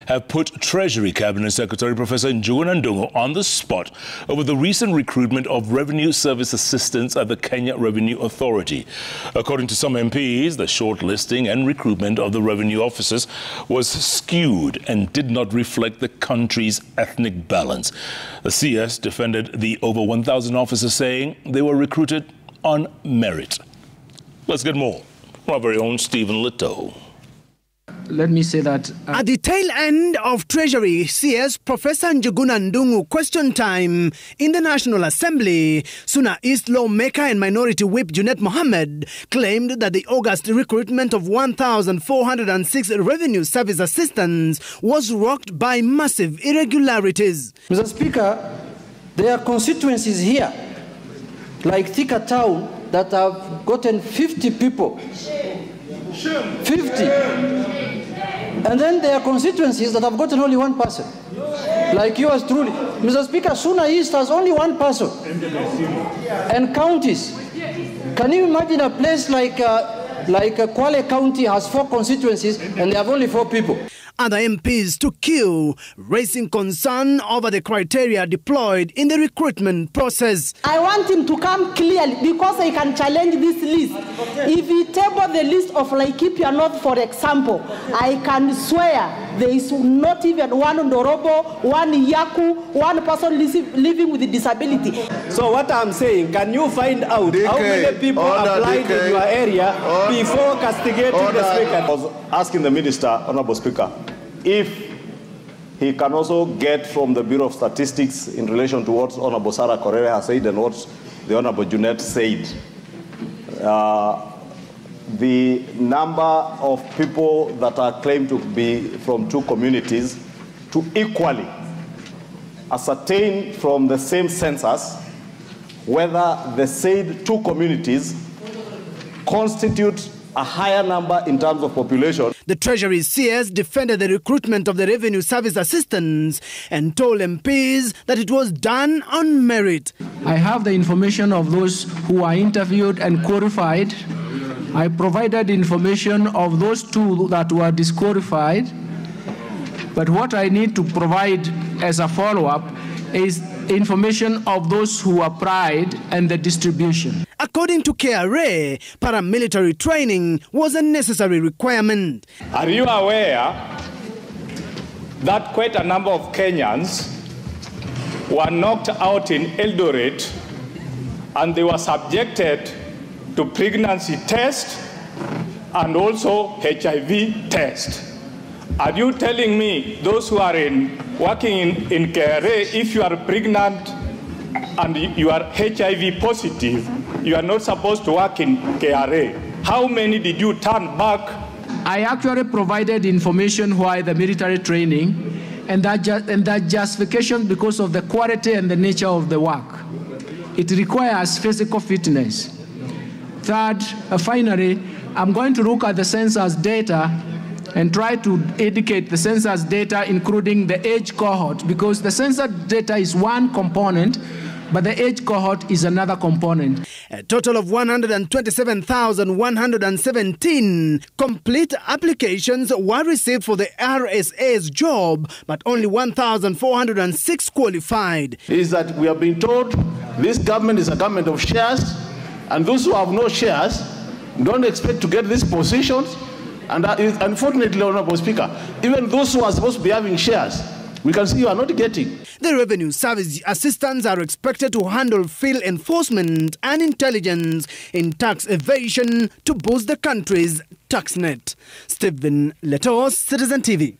have put Treasury Cabinet Secretary Professor Njuguna Ndungu on the spot over the recent recruitment of revenue service assistants at the Kenya Revenue Authority. According to some MPs, the shortlisting and recruitment of the revenue officers was skewed and did not reflect the country's ethnic balance. The CS defended the over 1,000 officers, saying they were recruited on merit. Let's get more from our very own Stephen Leto. Let me say that at the tail end of Treasury CS Professor Njuguna Ndungu question time in the National Assembly, Suna East lawmaker and Minority Whip Junet Mohammed claimed that the August recruitment of 1,406 revenue service assistants was rocked by massive irregularities. Mr. Speaker, there are constituencies here, like Thika Town, that have gotten 50 people. 50. And then there are constituencies that have gotten only one person, like yours truly. Mr. Speaker, Suna East has only one person. And counties. Can you imagine a place like Kwale County has 4 constituencies and they have only 4 people? Other MPs took cue, raising concern over the criteria deployed in the recruitment process. I want him to come clearly because I can challenge this list. If he table the list of Laikipia North, for example, I can swear there is not even one Ndorobo, one Yaku, one person living with a disability. So what I'm saying, can you find out how many people applied in your area before castigating the Speaker? I was asking the Minister, Honorable Speaker, if he can also get from the Bureau of Statistics in relation to what Honorable Sarah Korere has said and what the Honorable Junet said, the number of people that are claimed to be from 2 communities to equally ascertain from the same census whether the said 2 communities constitute a higher number in terms of population. The Treasury CS defended the recruitment of the revenue service assistants and told MPs that it was done on merit. I have the information of those who are interviewed and qualified. I provided information of those 2 that were disqualified. But what I need to provide as a follow-up is information of those who applied and the distribution. According to KRA, paramilitary training was a necessary requirement. Are you aware that quite a number of Kenyans were knocked out in Eldoret and they were subjected to pregnancy test and also HIV test? Are you telling me those who are working in KRA, if you are pregnant and you are HIV positive, you are not supposed to work in KRA? How many did you turn back? I actually provided information why the military training and that justification because of the quality and the nature of the work. It requires physical fitness. Third, finally, I'm going to look at the census data and try to indicate the census data, including the age cohort, because the census data is one component, but the age cohort is another component. A total of 127,117 complete applications were received for the RSA's job, but only 1,406 qualified. Is that we have been told this government is a government of shares, and those who have no shares don't expect to get these positions. And unfortunately, Honorable Speaker, even those who are supposed to be having shares, we can see you are not getting. The revenue service assistants are expected to handle field enforcement and intelligence in tax evasion to boost the country's tax net. Stephen Leto, Citizen TV.